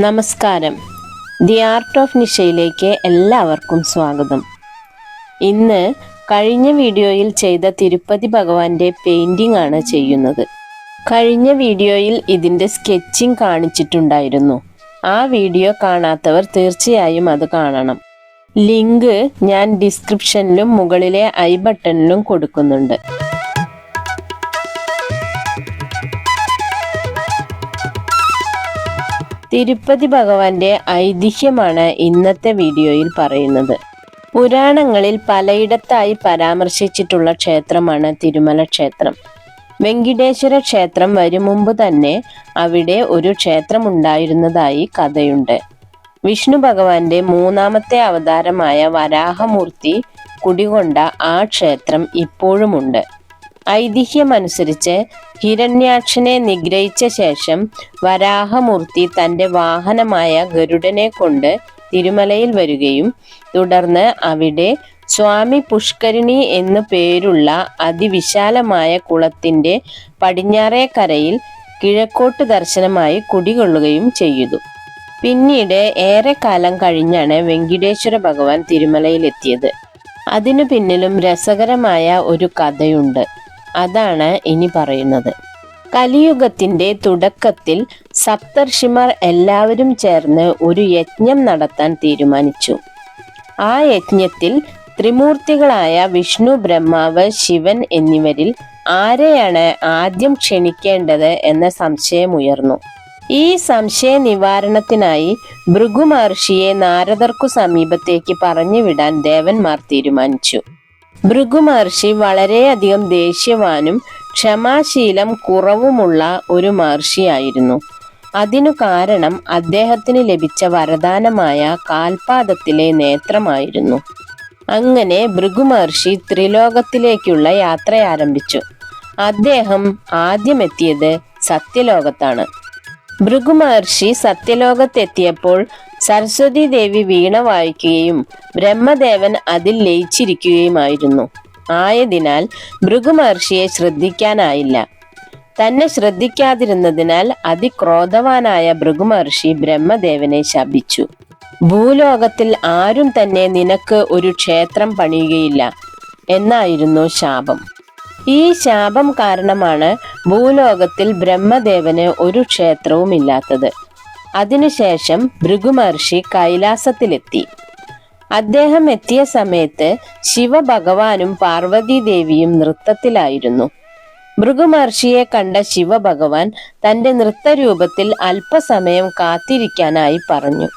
നമസ്കാരം. The art of നിഷയിലേക്ക് എല്ലാവർക്കും സ്വാഗതം. ഇന്ന് കഴിഞ്ഞ വീഡിയോയിൽ ചെയ്ത തിരുപ്പതി ഭഗവാന്റെ പെയിന്റിംഗ് ആണ് ചെയ്യുന്നത്. കഴിഞ്ഞ വീഡിയോയിൽ ഇതിൻ്റെ സ്കെച്ചിങ് കാണിച്ചിട്ടുണ്ടായിരുന്നു. ആ വീഡിയോ കാണാത്തവർ തീർച്ചയായും അത് കാണണം. ലിങ്ക് ഞാൻ ഡിസ്ക്രിപ്ഷനിലും മുകളിലെ ഐ ബട്ടണിലും കൊടുക്കുന്നുണ്ട്. തിരുപ്പതി ഭഗവാന്റെ ഐതിഹ്യമാണ് ഇന്നത്തെ വീഡിയോയിൽ പറയുന്നത്. പുരാണങ്ങളിൽ പലയിടത്തായി പരാമർശിച്ചിട്ടുള്ള ക്ഷേത്രമാണ് തിരുമല ക്ഷേത്രം. വെങ്കിടേശ്വര ക്ഷേത്രം വരും മുമ്പ് തന്നെ അവിടെ ഒരു ക്ഷേത്രമുണ്ടായിരുന്നതായി കഥയുണ്ട്. വിഷ്ണു ഭഗവാന്റെ മൂന്നാമത്തെ അവതാരമായ വരാഹമൂർത്തി കുടികൊണ്ട ആ ക്ഷേത്രം ഇപ്പോഴുമുണ്ട്. ഐതിഹ്യമനുസരിച്ച് ഹിരണ്യാക്ഷനെ നിഗ്രഹിച്ച ശേഷം വരാഹമൂർത്തി തൻ്റെ വാഹനമായ ഗരുഡനെ കൊണ്ട് തിരുമലയിൽ വരികയും തുടർന്ന് അവിടെ സ്വാമി പുഷ്കരിണി എന്നു പേരുള്ള അതിവിശാലമായ കുളത്തിൻ്റെ പടിഞ്ഞാറേക്കരയിൽ കിഴക്കോട്ട് ദർശനമായി കുടികൊള്ളുകയും ചെയ്തു. പിന്നീട് ഏറെക്കാലം കഴിഞ്ഞാണ് വെങ്കിടേശ്വര ഭഗവാൻ തിരുമലയിലെത്തിയത്. അതിനു പിന്നിലും രസകരമായ ഒരു കഥയുണ്ട്. അതാണ് ഇനി പറയുന്നത്. കലിയുഗത്തിന്റെ തുടക്കത്തിൽ സപ്തർഷിമാർ എല്ലാവരും ചേർന്ന് ഒരു യജ്ഞം നടത്താൻ തീരുമാനിച്ചു. ആ യജ്ഞത്തിൽ ത്രിമൂർത്തികളായ വിഷ്ണു, ബ്രഹ്മാവ്, ശിവൻ എന്നിവരിൽ ആരെയാണ് ആദ്യം ക്ഷണിക്കേണ്ടത് എന്ന സംശയമുയർന്നു. ഈ സംശയ നിവാരണത്തിനായി ഭൃഗു മഹർഷിയെ നാരദർക്കു സമീപത്തേക്ക് പറഞ്ഞുവിടാൻ ദേവന്മാർ തീരുമാനിച്ചു. ഭൃഗു മഹർഷി വളരെയധികം ദേഷ്യവാനും ക്ഷമാശീലം കുറവുമുള്ള ഒരു മഹർഷിയായിരുന്നു. അതിനു കാരണം അദ്ദേഹത്തിന് ലഭിച്ച വരദാനമായ കാൽപാദത്തിലെ നേത്രമായിരുന്നു. അങ്ങനെ ഭൃഗു മഹർഷി ത്രിലോകത്തിലേക്കുള്ള യാത്ര ആരംഭിച്ചു. അദ്ദേഹം ആദ്യമെത്തിയത് സത്യലോകത്താണ്. ഭൃഗു മഹർഷി സത്യലോകത്തെത്തിയപ്പോൾ സരസ്വതി ദേവി വീണ വായിക്കുകയും ബ്രഹ്മദേവൻ അതിൽ ലയിച്ചിരിക്കുകയുമായിരുന്നു. ആയതിനാൽ ഭൃഗു മഹർഷിയെ ശ്രദ്ധിക്കാനായില്ല. തന്നെ ശ്രദ്ധിക്കാതിരുന്നതിനാൽ അതിക്രോധവാനായ ഭൃഗു മഹർഷി ബ്രഹ്മദേവനെ ശപിച്ചു. ഭൂലോകത്തിൽ ആരും തന്നെ നിനക്ക് ഒരു ക്ഷേത്രം പണിയുകയില്ല എന്നായിരുന്നു ശാപം. ഈ ശാപം കാരണമാണ് ഭൂലോകത്തിൽ ബ്രഹ്മദേവന് ഒരു ക്ഷേത്രവുമില്ലാത്തത്. അതിനുശേഷം ഭൃഗു മഹർഷി കൈലാസത്തിലെത്തി. അദ്ദേഹം എത്തിയ സമയത്ത് ശിവഭഗവാനും പാർവതീദേവിയും നൃത്തത്തിലായിരുന്നു. ഭൃഗു മഹർഷിയെ കണ്ട ശിവഭഗവാൻ തന്റെ നൃത്തരൂപത്തിൽ അല്പസമയം കാത്തിരിക്കാനായി പറഞ്ഞു.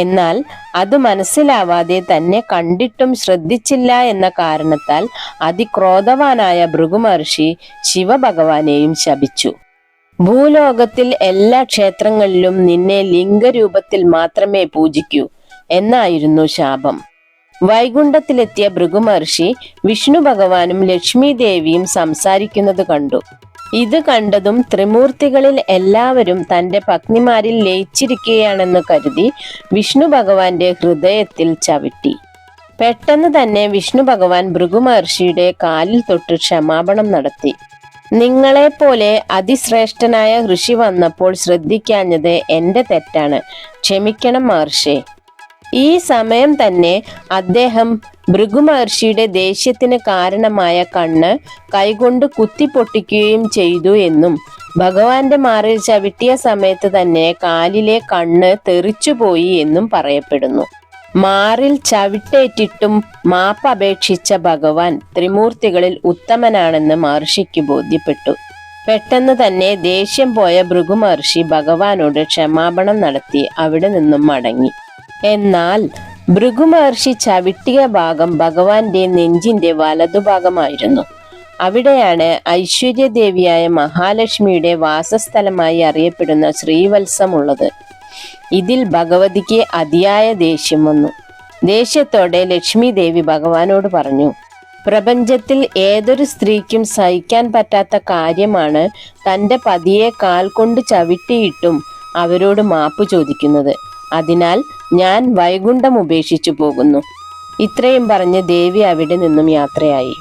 എന്നാൽ അത് മനസ്സിലാവാതെ തന്നെ കണ്ടിട്ടും ശ്രദ്ധിച്ചില്ല എന്ന കാരണത്താൽ അതിക്രോധവാനായ ഭൃഗു മഹർഷി ശിവഭഗവാനെയും ശപിച്ചു. ഭൂലോകത്തിൽ എല്ലാ ക്ഷേത്രങ്ങളിലും നിന്നെ ലിംഗരൂപത്തിൽ മാത്രമേ പൂജിക്കൂ എന്നായിരുന്നു ശാപം. വൈകുണ്ഠത്തിലെത്തിയ ഭൃഗു മഹർഷി വിഷ്ണു ഭഗവാനും ലക്ഷ്മി ദേവിയും സംസാരിക്കുന്നത് കണ്ടു. ഇത് കണ്ടതും ത്രിമൂർത്തികളിൽ എല്ലാവരും തന്റെ പത്നിമാരിൽ ലയിച്ചിരിക്കുകയാണെന്ന് കരുതി വിഷ്ണു ഭഗവാന്റെ ഹൃദയത്തിൽ ചവിട്ടി. പെട്ടെന്ന് തന്നെ വിഷ്ണു ഭഗവാൻ ഭൃഗു മഹർഷിയുടെ കാലിൽ തൊട്ട് ക്ഷമാപണം നടത്തി. നിങ്ങളെപ്പോലെ അതിശ്രേഷ്ഠനായ ഋഷി വന്നപ്പോൾ ശ്രദ്ധിക്കാഞ്ഞത് എന്റെ തെറ്റാണ്, ക്ഷമിക്കണം മഹർഷേ. ഈ സമയം തന്നെ അദ്ദേഹം ഭൃഗു മഹർഷിയുടെ ദേഷ്യത്തിന് കാരണമായ കണ്ണ് കൈകൊണ്ട് കുത്തിപ്പൊട്ടിക്കുകയും ചെയ്തു എന്നും ഭഗവാന്റെ മാറിൽ ചവിട്ടിയ സമയത്ത് തന്നെ കാലിലെ കണ്ണ് തെറിച്ചുപോയി എന്നും പറയപ്പെടുന്നു. മാറിൽ ചവിട്ടേറ്റിട്ടും മാപ്പ് അപേക്ഷിച്ച ഭഗവാൻ ത്രിമൂർത്തികളിൽ ഉത്തമനാണെന്ന് മഹർഷിക്ക് ബോധ്യപ്പെട്ടു. പെട്ടെന്ന് തന്നെ ദേഷ്യം പോയ ഭൃഗു മഹർഷി ഭഗവാനോട് ക്ഷമാപണം നടത്തി അവിടെ നിന്നും മടങ്ങി. എന്നാൽ ഭൃഗു മഹർഷി ചവിട്ടിയ ഭാഗം ഭഗവാന്റെ നെഞ്ചിന്റെ വലതുഭാഗമായിരുന്നു. അവിടെയാണ് ഐശ്വര്യദേവിയായ മഹാലക്ഷ്മിയുടെ വാസസ്ഥലമായി അറിയപ്പെടുന്ന ശ്രീവത്സമുള്ളത്. ഇതിൽ ഭഗവതിക്ക് അതിയായ ദേഷ്യം വന്നു. ദേഷ്യത്തോടെ ലക്ഷ്മി ദേവി ഭഗവാനോട് പറഞ്ഞു, പ്രപഞ്ചത്തിൽ ഏതൊരു സ്ത്രീക്കും സഹിക്കാൻ പറ്റാത്ത കാര്യമാണ് തൻ്റെ പതിയെ കാൽ കൊണ്ട് ചവിട്ടിയിട്ടും അവരോട് മാപ്പ് ചോദിക്കുന്നത്. അതിനാൽ ഞാൻ വൈകുണ്ഠം ഉപേക്ഷിച്ചു പോകുന്നു. ഇത്രയും പറഞ്ഞ് ദേവി അവിടെ നിന്നും യാത്രയായി.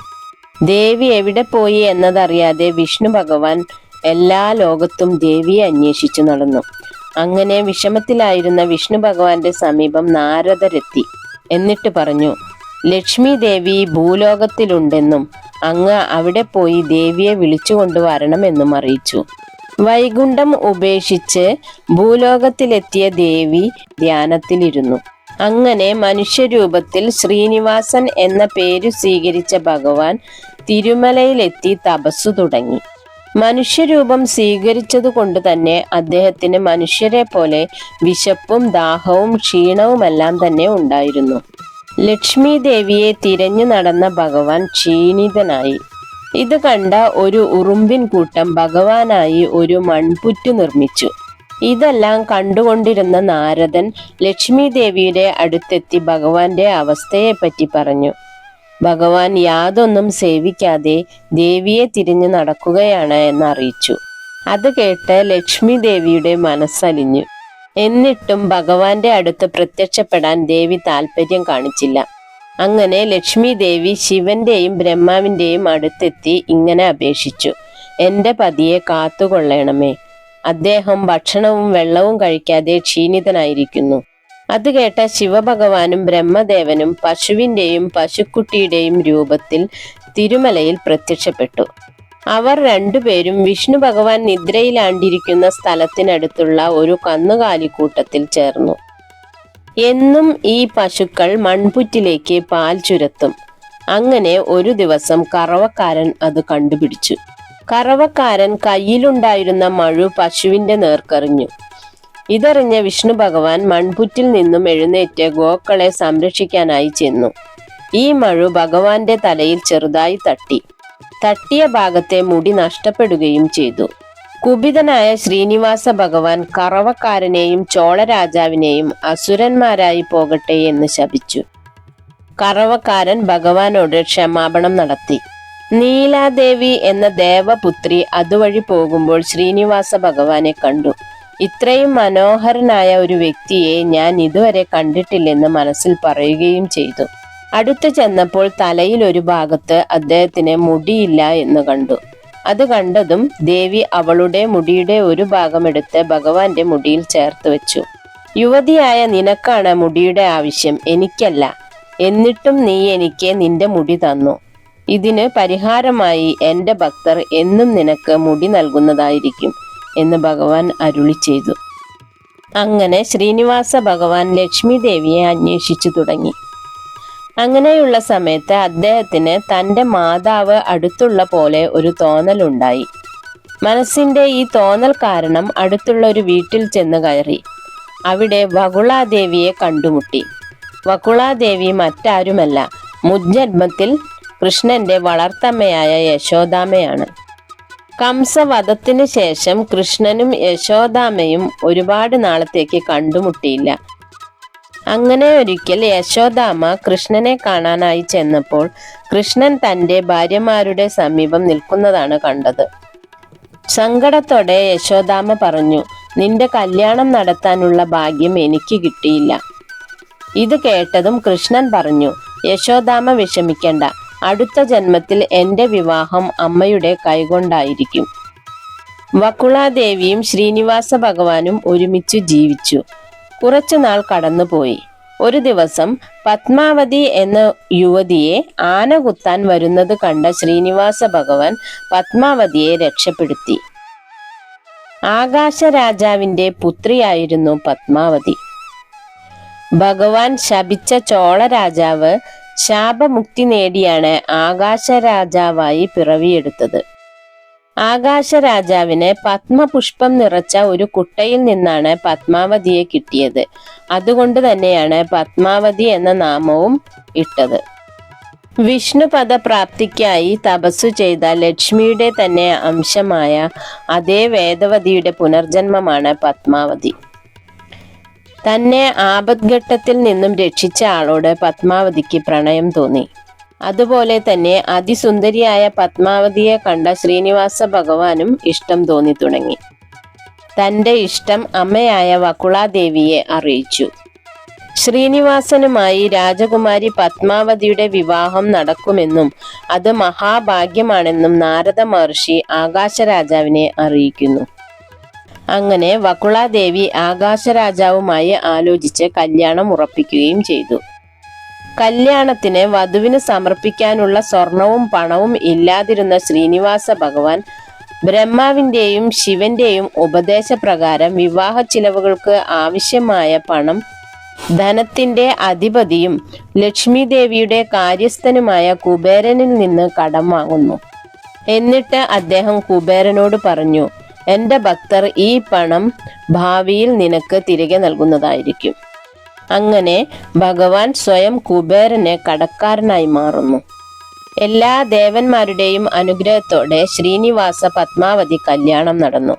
ദേവി എവിടെ പോയി എന്നതറിയാതെ വിഷ്ണു ഭഗവാൻ എല്ലാ ലോകത്തും ദേവിയെ അന്വേഷിച്ചു നടന്നു. അങ്ങനെ വിഷമത്തിലായിരുന്ന വിഷ്ണു ഭഗവാന്റെ സമീപം നാരദരെത്തി. എന്നിട്ട് പറഞ്ഞു, ലക്ഷ്മി ദേവി ഭൂലോകത്തിലുണ്ടെന്നും അങ്ങ് അവിടെ പോയി ദേവിയെ വിളിച്ചു കൊണ്ടുവരണമെന്നും അറിയിച്ചു. വൈകുണ്ഠം ഉപേക്ഷിച്ച് ഭൂലോകത്തിലെത്തിയ ദേവി ധ്യാനത്തിലിരുന്നു. അങ്ങനെ മനുഷ്യരൂപത്തിൽ ശ്രീനിവാസൻ എന്ന പേരു സ്വീകരിച്ച ഭഗവാൻ തിരുമലയിലെത്തി തപസ്സു തുടങ്ങി. മനുഷ്യരൂപം സ്വീകരിച്ചതുകൊണ്ട് തന്നെ അദ്ദേഹത്തിന് മനുഷ്യരെ പോലെ വിശപ്പും ദാഹവും ക്ഷീണവുമെല്ലാം തന്നെ ഉണ്ടായിരുന്നു. ലക്ഷ്മി ദേവിയെ തിരഞ്ഞു നടന്ന ഭഗവാൻ ക്ഷീണിതനായി. ഇത് കണ്ട ഒരു ഉറുമ്പിൻ കൂട്ടം ഭഗവാനായി ഒരു മൺപുറ്റു നിർമ്മിച്ചു. ഇതെല്ലാം കണ്ടുകൊണ്ടിരുന്ന നാരദൻ ലക്ഷ്മി ദേവിയുടെ അടുത്തെത്തി ഭഗവാന്റെ അവസ്ഥയെപ്പറ്റി പറഞ്ഞു. ഭഗവാൻ യാതൊന്നും സേവിക്കാതെ ദേവിയെ തിരിഞ്ഞു നടക്കുകയാണ് എന്നറിയിച്ചു. അത് കേട്ട് ലക്ഷ്മി ദേവിയുടെ മനസ്സലിഞ്ഞു. എന്നിട്ടും ഭഗവാന്റെ അടുത്ത് പ്രത്യക്ഷപ്പെടാൻ ദേവി താല്പര്യം കാണിച്ചില്ല. അങ്ങനെ ലക്ഷ്മി ദേവി ശിവന്റെയും ബ്രഹ്മാവിന്റെയും അടുത്തെത്തി ഇങ്ങനെ അപേക്ഷിച്ചു, എന്റെ പതിയെ കാത്തുകൊള്ളണമേ. അദ്ദേഹം ഭക്ഷണവും വെള്ളവും കഴിക്കാതെ ക്ഷീണിതനായിരിക്കുന്നു. അത് കേട്ട ശിവഭഗവാനും ബ്രഹ്മദേവനും പശുവിന്റെയും പശുക്കുട്ടിയുടെയും രൂപത്തിൽ തിരുമലയിൽ പ്രത്യക്ഷപ്പെട്ടു. അവർ രണ്ടുപേരും വിഷ്ണു ഭഗവാൻ നിദ്രയിലാണ്ടിരിക്കുന്ന സ്ഥലത്തിനടുത്തുള്ള ഒരു കന്നുകാലിക്കൂട്ടത്തിൽ ചേർന്നു. എന്നും ഈ പശുക്കൾ മൺപുറ്റിലേക്ക് പാൽ ചുരത്തും. അങ്ങനെ ഒരു ദിവസം കറവക്കാരൻ അത് കണ്ടുപിടിച്ചു. കറവക്കാരൻ കയ്യിലുണ്ടായിരുന്ന മഴു പശുവിന്റെ നേർക്കെറിഞ്ഞു. ഇതറിഞ്ഞ വിഷ്ണു ഭഗവാൻ മൺപുറ്റിൽ നിന്നും എഴുന്നേറ്റ് ഗോക്കളെ സംരക്ഷിക്കാനായി ചെന്നു. ഈ മഴു ഭഗവാന്റെ തലയിൽ ചെറുതായി തട്ടിയ ഭാഗത്തെ മുടി നഷ്ടപ്പെടുകയും ചെയ്തു. കുപിതനായ ശ്രീനിവാസ ഭഗവാൻ കറവക്കാരനെയും ചോളരാജാവിനെയും അസുരന്മാരായി പോകട്ടെ എന്ന് ശപിച്ചു. കറവക്കാരൻ ഭഗവാനോട് ക്ഷമാപണം നടത്തി. നീലാദേവി എന്ന ദേവപുത്രി അതുവഴി പോകുമ്പോൾ ശ്രീനിവാസ ഭഗവാനെ കണ്ടു. ഇത്രയും മനോഹരനായ ഒരു വ്യക്തിയെ ഞാൻ ഇതുവരെ കണ്ടിട്ടില്ലെന്ന് മനസ്സിൽ പറയുകയും ചെയ്തു. അടുത്തു ചെന്നപ്പോൾ തലയിൽ ഒരു ഭാഗത്ത് അദ്ദേഹത്തിന് മുടിയില്ല എന്ന് കണ്ടു. അത് കണ്ടതും ദേവി അവളുടെ മുടിയുടെ ഒരു ഭാഗം എടുത്ത് ഭഗവാന്റെ മുടിയിൽ ചേർത്ത് വെച്ചു. യുവതിയായ നിനക്കാണ് മുടിയുടെ ആവശ്യം, എനിക്കല്ല. എന്നിട്ടും നീ എനിക്ക് നിന്റെ മുടി തന്നു. ഇതിന് പരിഹാരമായി എൻ്റെ ഭക്തർ എന്നും നിനക്ക് മുടി നൽകുന്നതായിരിക്കും എന്ന് ഭഗവാൻ അരുളി ചെയ്തു. അങ്ങനെ ശ്രീനിവാസ ഭഗവാൻ ലക്ഷ്മി ദേവിയെ അന്വേഷിച്ചു തുടങ്ങി. അങ്ങനെയുള്ള സമയത്ത് അദ്ദേഹത്തിന് തൻ്റെ മാതാവ് അടുത്തുള്ള പോലെ ഒരു തോന്നലുണ്ടായി. മനസ്സിന്റെ ഈ തോന്നൽ കാരണം അടുത്തുള്ള ഒരു വീട്ടിൽ ചെന്ന് കയറി. അവിടെ വകുളാദേവിയെ കണ്ടുമുട്ടി. വകുളാദേവി മറ്റാരുമല്ല, മുജ്ജന്മത്തിൽ കൃഷ്ണന്റെ വളർത്തമ്മയായ യശോദാമ്മയാണ്. കംസവധത്തിന് ശേഷം കൃഷ്ണനും യശോദാമ്മയും ഒരുപാട് നാളത്തേക്ക് കണ്ടുമുട്ടിയില്ല. അങ്ങനെ ഒരിക്കൽ യശോദാമ്മ കൃഷ്ണനെ കാണാനായി ചെന്നപ്പോൾ കൃഷ്ണൻ തൻ്റെ ഭാര്യമാരുടെ സമീപം നിൽക്കുന്നതാണ് കണ്ടത്. സങ്കടത്തോടെ യശോദാമ്മ പറഞ്ഞു, നിന്റെ കല്യാണം നടത്താനുള്ള ഭാഗ്യം എനിക്ക് കിട്ടിയില്ല. ഇത് കേട്ടതും കൃഷ്ണൻ പറഞ്ഞു, യശോദാമ്മ വിഷമിക്കണ്ട, അടുത്ത ജന്മത്തിൽ എൻ്റെ വിവാഹം അമ്മയുടെ കൈകൊണ്ടായിരിക്കും. വകുളാദേവിയും ശ്രീനിവാസ ഭഗവാനും ഒരുമിച്ച് ജീവിച്ചു. കുറച്ചുനാൾ കടന്നുപോയി. ഒരു ദിവസം പത്മാവതി എന്ന യുവതിയെ ആന കുത്താൻ വരുന്നത് കണ്ട ശ്രീനിവാസ ഭഗവാൻ പത്മാവതിയെ രക്ഷപ്പെടുത്തി. ആകാശരാജാവിന്റെ പുത്രിയായിരുന്നു പത്മാവതി. ഭഗവാൻ ശപിച്ച ചോള രാജാവ് ശാപമുക്തി നേടിയാണ് ആകാശരാജാവായി പിറവിയെടുത്തത്. ആകാശരാജാവിന് പത്മപുഷ്പം നിറച്ച ഒരു കുട്ടയിൽ നിന്നാണ് പത്മാവതിയെ കിട്ടിയത്. അതുകൊണ്ട് തന്നെയാണ് പത്മാവതി എന്ന നാമവും ഇട്ടത്. വിഷ്ണുപദ പ്രാപ്തിക്കായി തപസ്സു ചെയ്ത ലക്ഷ്മിയുടെ തന്നെ അംശമായ അതേ വേദവതിയുടെ പുനർജന്മമാണ് പത്മാവതി. തന്നെ ആപദ്ഘട്ടത്തിൽ നിന്നും രക്ഷിച്ച ആളോട് പത്മാവതിക്ക് പ്രണയം തോന്നി. അതുപോലെ തന്നെ അതിസുന്ദരിയായ പത്മാവതിയെ കണ്ട ശ്രീനിവാസ ഭഗവാനും ഇഷ്ടം തോന്നി തുടങ്ങി. തൻ്റെ ഇഷ്ടം അമ്മയായ വകുളാദേവിയെ അറിയിച്ചു. ശ്രീനിവാസനുമായി രാജകുമാരി പത്മാവതിയുടെ വിവാഹം നടക്കുമെന്നും അത് മഹാഭാഗ്യമാണെന്നും നാരദ മഹർഷി ആകാശരാജാവിനെ അറിയിക്കുന്നു. അങ്ങനെ വകുളാദേവി ആകാശരാജാവുമായി ആലോചിച്ച് കല്യാണം ഉറപ്പിക്കുകയും ചെയ്തു. കല്യാണത്തിന് വധുവിന് സമർപ്പിക്കാനുള്ള സ്വർണവും പണവും ഇല്ലാതിരുന്ന ശ്രീനിവാസ ഭഗവാൻ ബ്രഹ്മാവിന്റെയും ശിവന്റെയും ഉപദേശപ്രകാരം വിവാഹ ചിലവുകൾക്ക് ആവശ്യമായ പണം ധനത്തിന്റെ അധിപതിയും ലക്ഷ്മി ദേവിയുടെ കാര്യസ്ഥനുമായ കുബേരനിൽ നിന്ന് കടം വാങ്ങുന്നു. എന്നിട്ട് അദ്ദേഹം കുബേരനോട് പറഞ്ഞു, എന്റെ ഭക്തർ ഈ പണം ഭാവിയിൽ നിനക്ക് തിരികെ നൽകുന്നതായിരിക്കും. അങ്ങനെ ഭഗവാൻ സ്വയം കുബേരന് കടക്കാരനായി മാറുന്നു. എല്ലാ ദേവന്മാരുടെയും അനുഗ്രഹത്തോടെ ശ്രീനിവാസ പത്മാവതി കല്യാണം നടന്നു.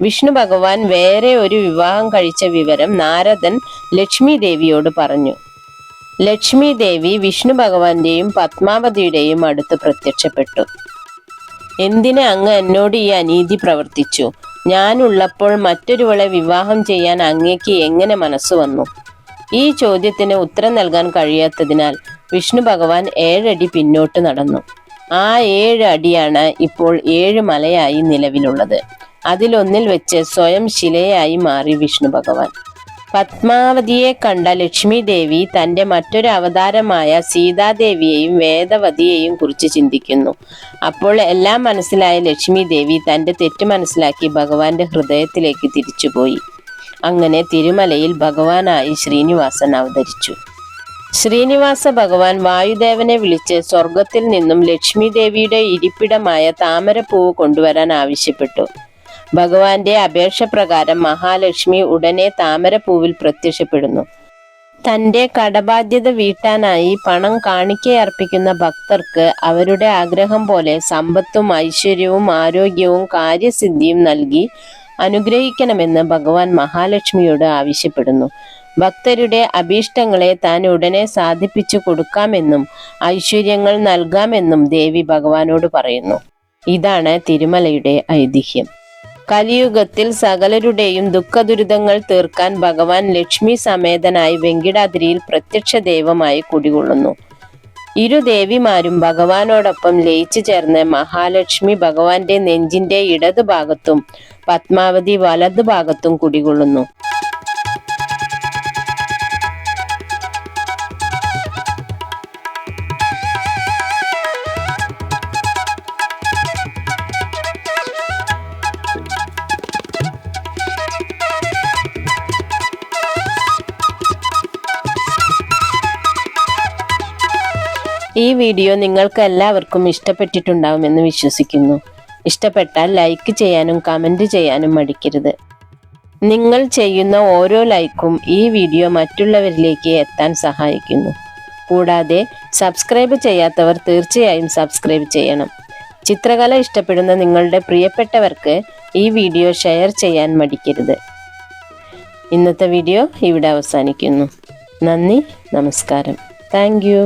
വിഷ്ണു ഭഗവാൻ വേറെ ഒരു വിവാഹം കഴിച്ച വിവരം നാരദൻ ലക്ഷ്മി ദേവിയോട് പറഞ്ഞു. ലക്ഷ്മി ദേവി വിഷ്ണു ഭഗവാന്റെയും പത്മാവതിയുടെയും അടുത്ത് പ്രത്യക്ഷപ്പെട്ടു. എന്തിന് അങ്ങ് എന്നോട് ഈ അനീതി പ്രവർത്തിച്ചു? ഞാനുള്ളപ്പോൾ മറ്റൊരുവളെ വിവാഹം ചെയ്യാൻ അങ്ങേക്ക് എങ്ങനെ മനസ്സ് വന്നു? ഈ ചോദ്യത്തിന് ഉത്തരം നൽകാൻ കഴിയാത്തതിനാൽ വിഷ്ണു ഭഗവാൻ 7 അടി പിന്നോട്ട് നടന്നു. ആ 7 അടിയാണ് ഇപ്പോൾ 7 മലയായി നിലവിലുള്ളത്. അതിലൊന്നിൽ വെച്ച് സ്വയം ശിലയായി മാറി വിഷ്ണു ഭഗവാൻ. പത്മാവതിയെ കണ്ട ലക്ഷ്മി ദേവി തന്റെ മറ്റൊരു അവതാരമായ സീതാദേവിയെയും വേദവതിയെയും കുറിച്ച് ചിന്തിക്കുന്നു. അപ്പോൾ എല്ലാം മനസ്സിലായ ലക്ഷ്മി ദേവി തന്റെ തെറ്റ് മനസ്സിലാക്കി ഭഗവാന്റെ ഹൃദയത്തിലേക്ക് തിരിച്ചുപോയി. അങ്ങനെ തിരുമലയിൽ ഭഗവാനായി ശ്രീനിവാസൻ അവതരിച്ചു. ശ്രീനിവാസ ഭഗവാൻ വായുദേവനെ വിളിച്ച് സ്വർഗത്തിൽ നിന്നും ലക്ഷ്മി ദേവിയുടെ ഇരിപ്പിടമായ താമരപ്പൂവ് കൊണ്ടുവരാൻ ആവശ്യപ്പെട്ടു. ഭഗവാന്റെ അപേക്ഷ പ്രകാരം മഹാലക്ഷ്മി ഉടനെ താമരപ്പൂവിൽ പ്രത്യക്ഷപ്പെടുന്നു. തന്റെ കടബാധ്യത വീട്ടാനായി പണം കാണിക്കയർപ്പിക്കുന്ന ഭക്തർക്ക് അവരുടെ ആഗ്രഹം പോലെ സമ്പത്തും ഐശ്വര്യവും ആരോഗ്യവും കാര്യസിദ്ധിയും നൽകി അനുഗ്രഹിക്കണമെന്ന് ഭഗവാൻ മഹാലക്ഷ്മിയോട് ആവശ്യപ്പെടുന്നു. ഭക്തരുടെ അഭീഷ്ടങ്ങളെ താൻ ഉടനെ സാധിപ്പിച്ചു കൊടുക്കാമെന്നും ഐശ്വര്യങ്ങൾ നൽകാമെന്നും ദേവി ഭഗവാനോട് പറയുന്നു. ഇതാണ് തിരുമലയുടെ ഐതിഹ്യം. കലിയുഗത്തിൽ സകലരുടെയും ദുഃഖദുരിതങ്ങൾ തീർക്കാൻ ഭഗവാൻ ലക്ഷ്മി സമേതനായി വെങ്കിടാദ്രിയിൽ പ്രത്യക്ഷ ദൈവമായി കുടികൊള്ളുന്നു. ഇരു ദേവിമാരും ഭഗവാനോടൊപ്പം ലയിച്ചു ചേർന്ന് മഹാലക്ഷ്മി ഭഗവാന്റെ നെഞ്ചിന്റെ ഇടതുഭാഗത്തും പത്മാവതി വലതുഭാഗത്തും കുടികൊള്ളുന്നു. ഈ വീഡിയോ നിങ്ങൾക്ക് എല്ലാവർക്കും ഇഷ്ടപ്പെട്ടിട്ടുണ്ടാവുമെന്ന് വിശ്വസിക്കുന്നു. ഇഷ്ടപ്പെട്ടാൽ ലൈക്ക് ചെയ്യാനും കമൻറ്റ് ചെയ്യാനും മടിക്കരുത്. നിങ്ങൾ ചെയ്യുന്ന ഓരോ ലൈക്കും ഈ വീഡിയോ മറ്റുള്ളവരിലേക്ക് എത്താൻ സഹായിക്കുന്നു. കൂടാതെ സബ്സ്ക്രൈബ് ചെയ്യാത്തവർ തീർച്ചയായും സബ്സ്ക്രൈബ് ചെയ്യണം. ചിത്രകല ഇഷ്ടപ്പെടുന്ന നിങ്ങളുടെ പ്രിയപ്പെട്ടവർക്ക് ഈ വീഡിയോ ഷെയർ ചെയ്യാൻ മടിക്കരുത്. ഇന്നത്തെ വീഡിയോ ഇവിടെ അവസാനിക്കുന്നു. നന്ദി, നമസ്കാരം. Thank you.